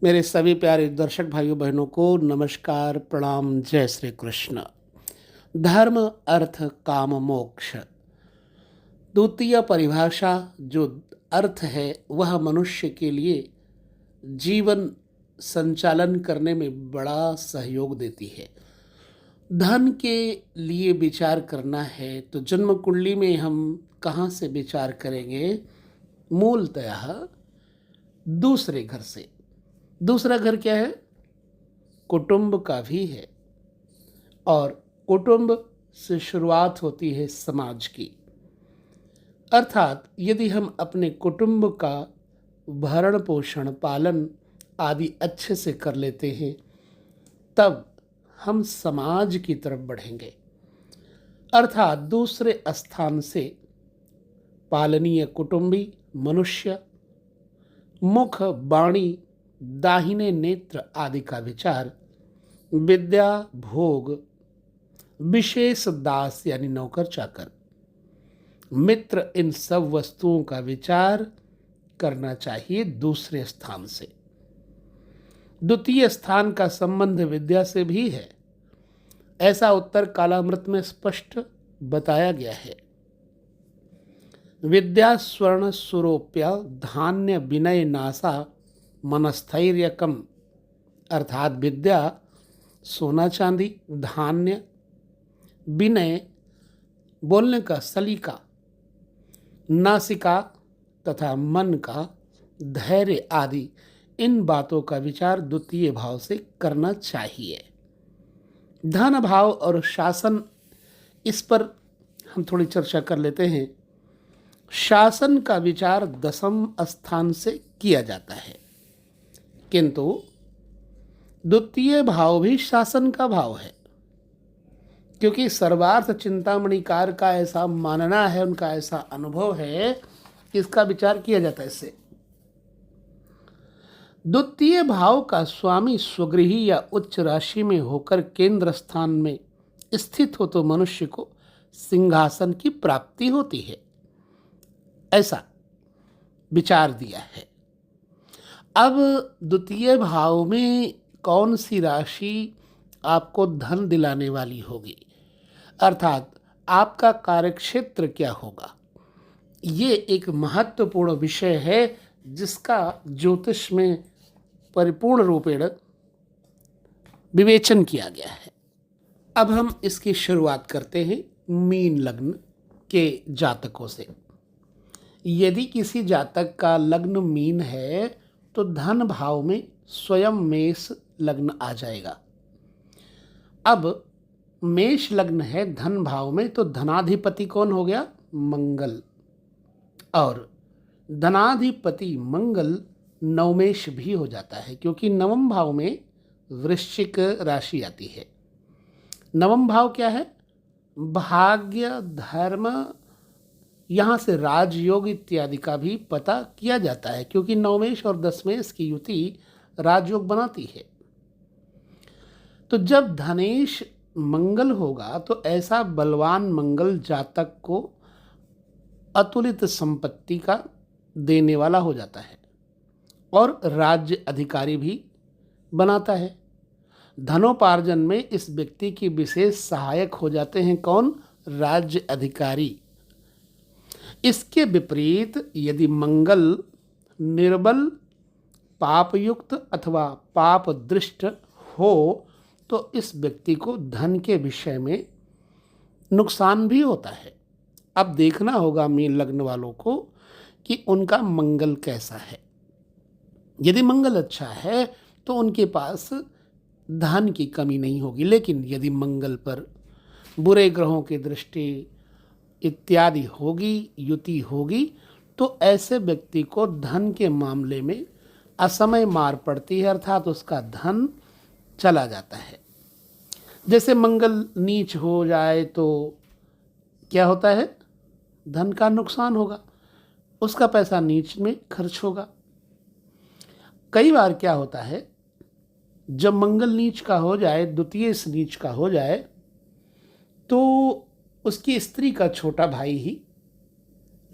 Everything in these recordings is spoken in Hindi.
मेरे सभी प्यारे दर्शक भाइयों बहनों को नमस्कार, प्रणाम, जय श्री कृष्ण। धर्म, अर्थ, काम, मोक्ष, द्वितीय परिभाषा जो अर्थ है वह मनुष्य के लिए जीवन संचालन करने में बड़ा सहयोग देती है। धन के लिए विचार करना है तो जन्म कुंडली में हम कहाँ से विचार करेंगे? मूलतः दूसरे घर से। दूसरा घर क्या है? कुटुंब का भी है, और कुटुंब से शुरुआत होती है समाज की। अर्थात यदि हम अपने कुटुंब का भरण पोषण पालन आदि अच्छे से कर लेते हैं तब हम समाज की तरफ बढ़ेंगे। अर्थात दूसरे स्थान से पालनीय कुटुंबी मनुष्य मुख, वाणी, दाहिने नेत्र आदि का विचार, विद्या, भोग, विशेष दास यानी नौकर चाकर, मित्र, इन सब वस्तुओं का विचार करना चाहिए दूसरे स्थान से। द्वितीय स्थान का संबंध विद्या से भी है, ऐसा उत्तर कालामृत में स्पष्ट बताया गया है। विद्या स्वर्ण सुरोप्य धान्य विनय नासा मनस्थैर्यकम। अर्थात विद्या सोना चांदी, धान्य, विनय बोलने का सलीका, नासिका तथा मन का धैर्य आदि इन बातों का विचार द्वितीय भाव से करना चाहिए। धन भाव और शासन, इस पर हम थोड़ी चर्चा कर लेते हैं। शासन का विचार दसम स्थान से किया जाता है, किंतु द्वितीय भाव भी शासन का भाव है, क्योंकि सर्वार्थ चिंतामणिकार का ऐसा मानना है, उनका ऐसा अनुभव है कि इसका विचार किया जाता है इससे। द्वितीय भाव का स्वामी स्वगृही या उच्च राशि में होकर केंद्र स्थान में स्थित हो तो मनुष्य को सिंहासन की प्राप्ति होती है, ऐसा विचार दिया है। अब द्वितीय भाव में कौन सी राशि आपको धन दिलाने वाली होगी, अर्थात आपका कार्यक्षेत्र क्या होगा, ये एक महत्वपूर्ण विषय है जिसका ज्योतिष में परिपूर्ण रूपेण विवेचन किया गया है। अब हम इसकी शुरुआत करते हैं मीन लग्न के जातकों से। यदि किसी जातक का लग्न मीन है तो धन भाव में स्वयं मेष लग्न आ जाएगा। अब मेष लग्न है धन भाव में तो धनाधिपति कौन हो गया? मंगल। और धनाधिपति मंगल नवमेश भी हो जाता है, क्योंकि नवम भाव में वृश्चिक राशि आती है। नवम भाव क्या है? भाग्य, धर्म, यहाँ से राजयोग इत्यादि का भी पता किया जाता है, क्योंकि नवमेश और दसमेश की युति राजयोग बनाती है। तो जब धनेश मंगल होगा तो ऐसा बलवान मंगल जातक को अतुलित संपत्ति का देने वाला हो जाता है और राज्य अधिकारी भी बनाता है। धनोपार्जन में इस व्यक्ति की विशेष सहायक हो जाते हैं कौन? राज्य अधिकारी। इसके विपरीत यदि मंगल निर्बल, पापयुक्त अथवा पाप दृष्ट हो तो इस व्यक्ति को धन के विषय में नुकसान भी होता है। अब देखना होगा मीन लग्न वालों को कि उनका मंगल कैसा है। यदि मंगल अच्छा है तो उनके पास धन की कमी नहीं होगी, लेकिन यदि मंगल पर बुरे ग्रहों की दृष्टि इत्यादि होगी, युति होगी, तो ऐसे व्यक्ति को धन के मामले में असमय मार पड़ती है, अर्थात उसका धन चला जाता है। जैसे मंगल नीच हो जाए तो क्या होता है? धन का नुकसान होगा, उसका पैसा नीच में खर्च होगा। कई बार क्या होता है, जब मंगल नीच का हो जाए, द्वितीय नीच का हो जाए, तो उसकी स्त्री का छोटा भाई ही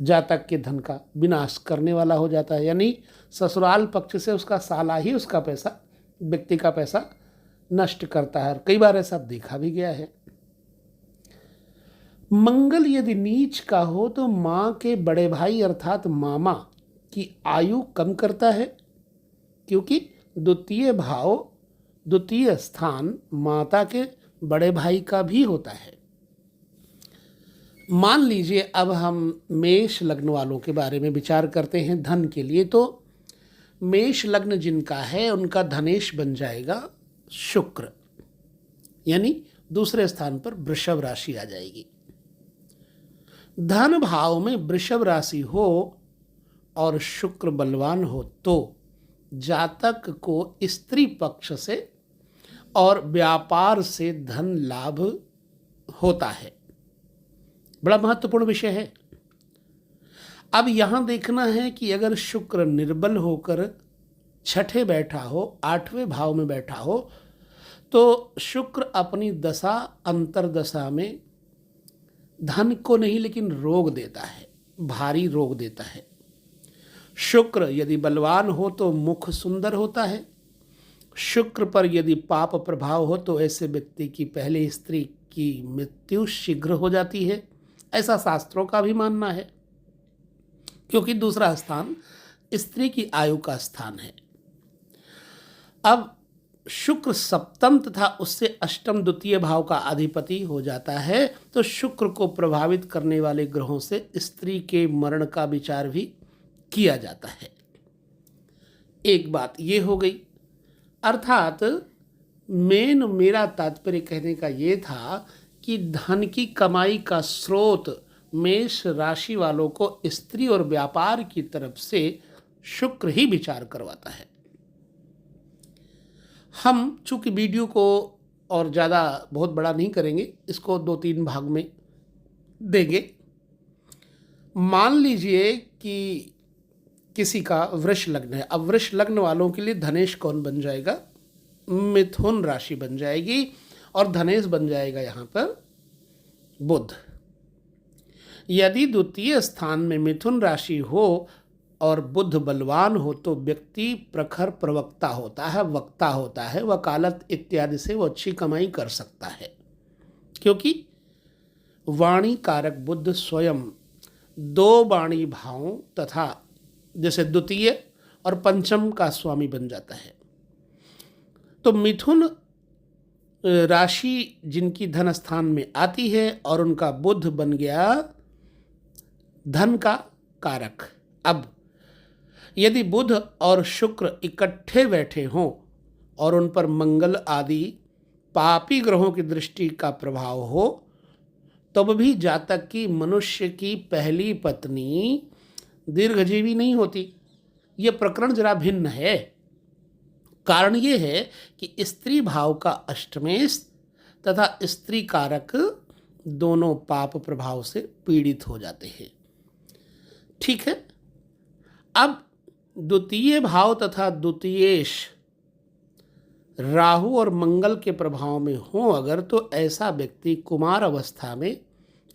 जातक के धन का विनाश करने वाला हो जाता है, यानी ससुराल पक्ष से उसका साला ही उसका पैसा, व्यक्ति का पैसा नष्ट करता है। और कई बार ऐसा देखा भी गया है। मंगल यदि नीच का हो तो माँ के बड़े भाई अर्थात मामा की आयु कम करता है, क्योंकि द्वितीय स्थान माता के बड़े भाई का भी होता है। मान लीजिए अब हम मेष लग्न वालों के बारे में विचार करते हैं धन के लिए। तो मेष लग्न जिनका है उनका धनेश बन जाएगा शुक्र, यानी दूसरे स्थान पर वृषभ राशि आ जाएगी। धन भाव में वृषभ राशि हो और शुक्र बलवान हो तो जातक को स्त्री पक्ष से और व्यापार से धन लाभ होता है। बड़ा महत्वपूर्ण विषय है। अब यहां देखना है कि अगर शुक्र निर्बल होकर छठे बैठा हो, आठवें भाव में बैठा हो, तो शुक्र अपनी दशा अंतरदशा में धन को नहीं लेकिन रोग देता है, भारी रोग देता है। शुक्र यदि बलवान हो तो मुख सुंदर होता है। शुक्र पर यदि पाप प्रभाव हो तो ऐसे व्यक्ति की पहली स्त्री की मृत्यु शीघ्र हो जाती है, ऐसा शास्त्रों का भी मानना है, क्योंकि दूसरा स्थान स्त्री की आयु का स्थान है। अब शुक्र सप्तम तथा उससे अष्टम द्वितीय भाव का अधिपति हो जाता है, तो शुक्र को प्रभावित करने वाले ग्रहों से स्त्री के मरण का विचार भी किया जाता है। एक बात ये हो गई। अर्थात मेरा तात्पर्य कहने का ये था कि धन की कमाई का स्रोत मेष राशि वालों को स्त्री और व्यापार की तरफ से शुक्र ही विचार करवाता है। हम चूंकि वीडियो को और ज़्यादा बहुत बड़ा नहीं करेंगे, इसको 2-3 भाग में देंगे। मान लीजिए कि किसी का वृष लग्न है। अब वृष लग्न वालों के लिए धनेश कौन बन जाएगा? मिथुन राशि बन जाएगी और धनेश बन जाएगा यहाँ पर बुध। यदि द्वितीय स्थान में मिथुन राशि हो और बुध बलवान हो तो व्यक्ति प्रखर प्रवक्ता होता है, वक्ता होता है, वकालत इत्यादि से वो अच्छी कमाई कर सकता है, क्योंकि वाणी कारक बुध स्वयं 2 वाणी भावों तथा जैसे द्वितीय और पंचम का स्वामी बन जाता है। तो मिथुन राशि जिनकी धन स्थान में आती है और उनका बुध बन गया धन का कारक। अब यदि बुध और शुक्र इकट्ठे बैठे हों और उन पर मंगल आदि पापी ग्रहों की दृष्टि का प्रभाव हो, तब भी जातक की मनुष्य की पहली पत्नी दीर्घजीवी नहीं होती। यह प्रकरण जरा भिन्न है। कारण ये है कि स्त्री भाव का अष्टमेश तथा स्त्री कारक दोनों पाप प्रभाव से पीड़ित हो जाते हैं। ठीक है। अब द्वितीय भाव तथा द्वितीयेश राहु और मंगल के प्रभाव में हो अगर, तो ऐसा व्यक्ति कुमार अवस्था में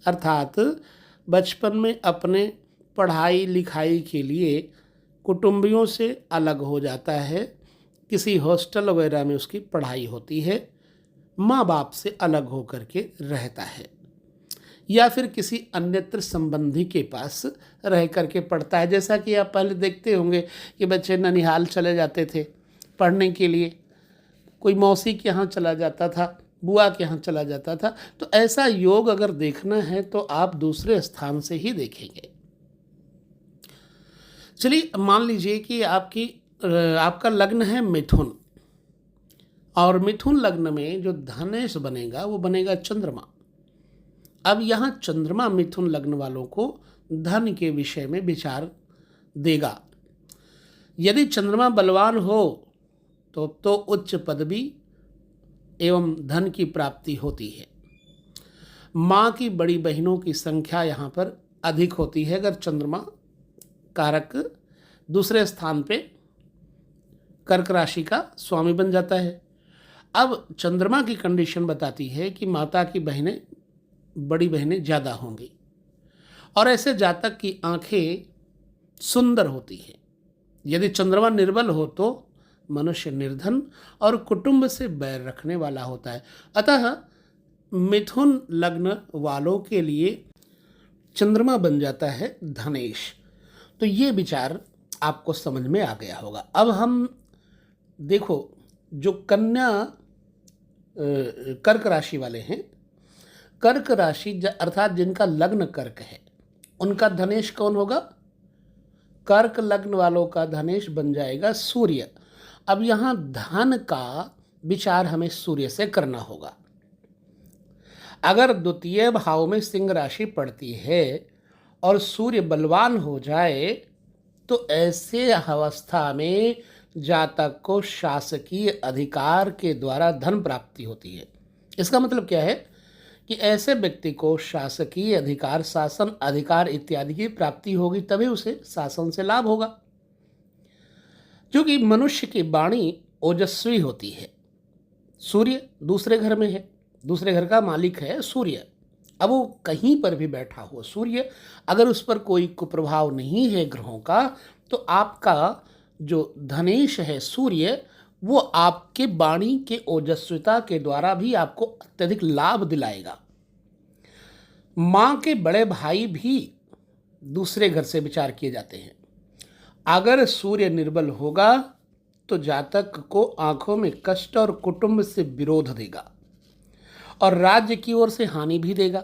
अर्थात बचपन में अपने पढ़ाई लिखाई के लिए कुटुंबियों से अलग हो जाता है। किसी हॉस्टल वगैरह में उसकी पढ़ाई होती है, माँ बाप से अलग होकर के रहता है, या फिर किसी अन्यत्र संबंधी के पास रह करके पढ़ता है। जैसा कि आप पहले देखते होंगे कि बच्चे ननिहाल चले जाते थे पढ़ने के लिए, कोई मौसी के यहाँ चला जाता था, बुआ के यहाँ चला जाता था। तो ऐसा योग अगर देखना है तो आप दूसरे स्थान से ही देखेंगे। चलिए मान लीजिए कि आपका लग्न है मिथुन, और मिथुन लग्न में जो धनेश बनेगा वो बनेगा चंद्रमा। अब यहाँ चंद्रमा मिथुन लग्न वालों को धन के विषय में विचार देगा। यदि चंद्रमा बलवान हो तो उच्च पदवी एवं धन की प्राप्ति होती है। माँ की बड़ी बहनों की संख्या यहाँ पर अधिक होती है अगर चंद्रमा कारक दूसरे स्थान पे कर्क राशि का स्वामी बन जाता है। अब चंद्रमा की कंडीशन बताती है कि माता की बहनें, बड़ी बहनें ज़्यादा होंगी और ऐसे जातक की आंखें सुंदर होती हैं। यदि चंद्रमा निर्बल हो तो मनुष्य निर्धन और कुटुंब से बैर रखने वाला होता है। अतः मिथुन लग्न वालों के लिए चंद्रमा बन जाता है धनेश। तो ये विचार आपको समझ में आ गया होगा। अब हम देखो, जो कन्या कर्क राशि वाले हैं, कर्क राशि अर्थात जिनका लग्न कर्क है, उनका धनेश कौन होगा? कर्क लग्न वालों का धनेश बन जाएगा सूर्य। अब यहाँ धन का विचार हमें सूर्य से करना होगा। अगर द्वितीय भाव में सिंह राशि पड़ती है और सूर्य बलवान हो जाए तो ऐसे अवस्था में जातक को शासकीय अधिकार के द्वारा धन प्राप्ति होती है। इसका मतलब क्या है कि ऐसे व्यक्ति को शासकीय अधिकार, शासन अधिकार इत्यादि की प्राप्ति होगी, तभी उसे शासन से लाभ होगा। क्योंकि मनुष्य की वाणी ओजस्वी होती है। सूर्य दूसरे घर में है, दूसरे घर का मालिक है सूर्य। अब वो कहीं पर भी बैठा हो, सूर्य अगर उस पर कोई कुप्रभाव नहीं है ग्रहों का, तो आपका जो धनेश है सूर्य, वो आपके वाणी के ओजस्विता के द्वारा भी आपको अत्यधिक लाभ दिलाएगा। माँ के बड़े भाई भी दूसरे घर से विचार किए जाते हैं। अगर सूर्य निर्बल होगा तो जातक को आंखों में कष्ट और कुटुंब से विरोध देगा और राज्य की ओर से हानि भी देगा।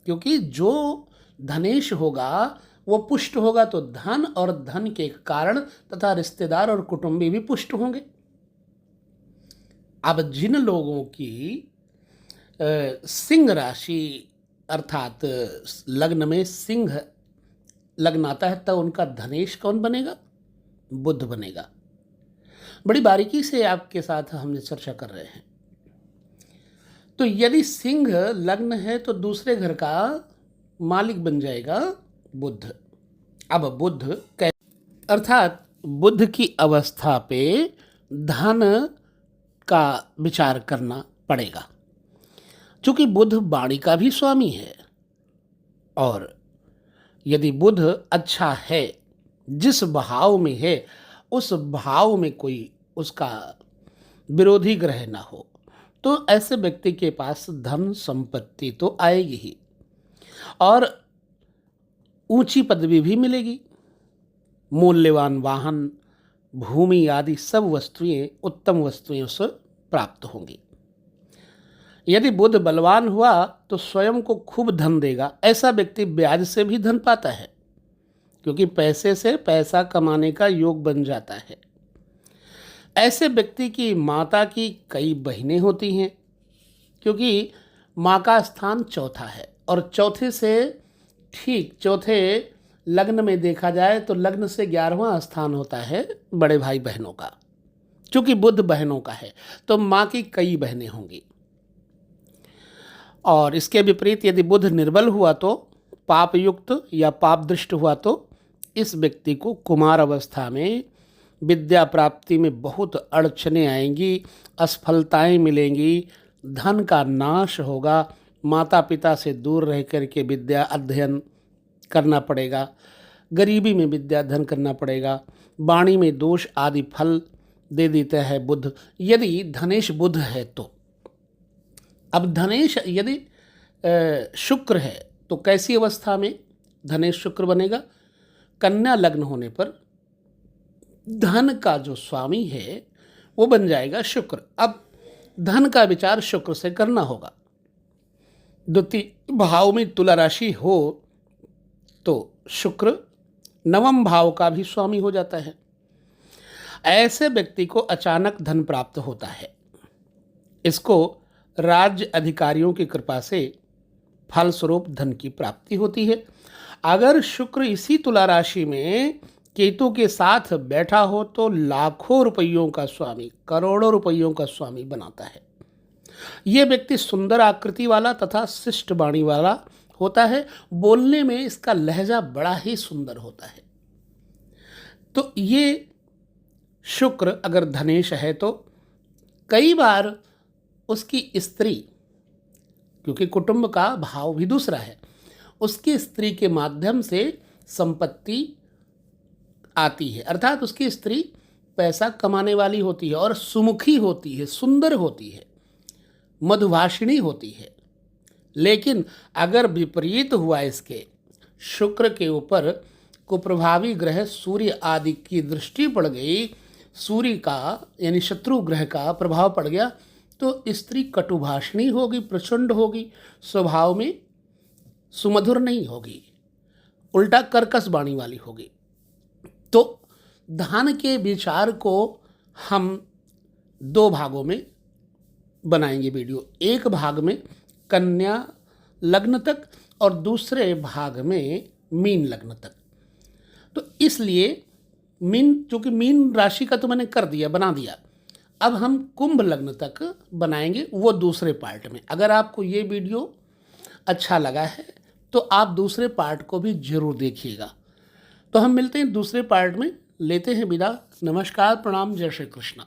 क्योंकि जो धनेश होगा वो पुष्ट होगा तो धन और धन के कारण तथा रिश्तेदार और कुटुंबी भी पुष्ट होंगे। अब जिन लोगों की सिंह राशि अर्थात लग्न में सिंह लग्न आता है, तब उनका धनेश कौन बनेगा? बुध बनेगा। बड़ी बारीकी से आपके साथ हमने चर्चा कर रहे हैं। तो यदि सिंह लग्न है तो दूसरे घर का मालिक बन जाएगा बुध। अब बुध अर्थात बुध की अवस्था पे धन का विचार करना पड़ेगा। चूंकि बुध वाणी का भी स्वामी है और यदि बुध अच्छा है, जिस भाव में है उस भाव में कोई उसका विरोधी ग्रह ना हो, तो ऐसे व्यक्ति के पास धन संपत्ति तो आएगी ही और ऊंची पदवी भी मिलेगी। मूल्यवान वाहन, भूमि आदि सब वस्तुएं, उत्तम वस्तुएं उसे प्राप्त होंगी। यदि बुध बलवान हुआ तो स्वयं को खूब धन देगा। ऐसा व्यक्ति ब्याज से भी धन पाता है, क्योंकि पैसे से पैसा कमाने का योग बन जाता है। ऐसे व्यक्ति की माता की कई बहनें होती हैं, क्योंकि माँ का स्थान चौथा है और चौथे से ठीक चौथे लग्न में देखा जाए तो लग्न से 11वां स्थान होता है बड़े भाई बहनों का। चूंकि बुध बहनों का है तो माँ की कई बहनें होंगी। और इसके विपरीत यदि बुध निर्बल हुआ तो पाप युक्त या पाप दृष्ट हुआ तो इस व्यक्ति को कुमार अवस्था में विद्या प्राप्ति में बहुत अड़चनें आएंगी, असफलताएं मिलेंगी, धन का नाश होगा, माता पिता से दूर रह कर के विद्या अध्ययन करना पड़ेगा, गरीबी में विद्या अध्ययन करना पड़ेगा, वाणी में दोष आदि फल दे देता है बुध, यदि धनेश बुध है तो। अब धनेश यदि शुक्र है तो कैसी अवस्था में धनेश शुक्र बनेगा? कन्या लग्न होने पर धन का जो स्वामी है वो बन जाएगा शुक्र। अब धन का विचार शुक्र से करना होगा। द्वितीय भाव में तुला राशि हो तो शुक्र नवम भाव का भी स्वामी हो जाता है। ऐसे व्यक्ति को अचानक धन प्राप्त होता है। इसको राज्य अधिकारियों की कृपा से फलस्वरूप धन की प्राप्ति होती है। अगर शुक्र इसी तुला राशि में केतु के साथ बैठा हो तो लाखों रुपयों का स्वामी, करोड़ों रुपयों का स्वामी बनाता है। यह व्यक्ति सुंदर आकृति वाला तथा शिष्ट वाणी वाला होता है। बोलने में इसका लहजा बड़ा ही सुंदर होता है। तो ये शुक्र अगर धनेश है तो कई बार उसकी स्त्री, क्योंकि कुटुंब का भाव भी दूसरा है, उसकी स्त्री के माध्यम से संपत्ति आती है, अर्थात उसकी स्त्री पैसा कमाने वाली होती है और सुमुखी होती है, सुंदर होती है, मधुभाषिणी होती है। लेकिन अगर विपरीत हुआ इसके, शुक्र के ऊपर कुप्रभावी ग्रह सूर्य आदि की दृष्टि पड़ गई, सूर्य का यानी शत्रु ग्रह का प्रभाव पड़ गया, तो स्त्री कटुभाषिणी होगी, प्रचंड होगी, स्वभाव में सुमधुर नहीं होगी, उल्टा कर्कश वाणी वाली होगी। तो धन के विचार को हम दो भागों में बनाएंगे वीडियो। एक भाग में कन्या लग्न तक और दूसरे भाग में मीन लग्न तक। तो इसलिए मीन, चूँकि मीन राशि का तो मैंने कर दिया, बना दिया, अब हम कुंभ लग्न तक बनाएंगे, वो दूसरे पार्ट में। अगर आपको ये वीडियो अच्छा लगा है तो आप दूसरे पार्ट को भी जरूर देखिएगा। तो हम मिलते हैं दूसरे पार्ट में, लेते हैं विदा। नमस्कार, प्रणाम, जय श्री कृष्ण।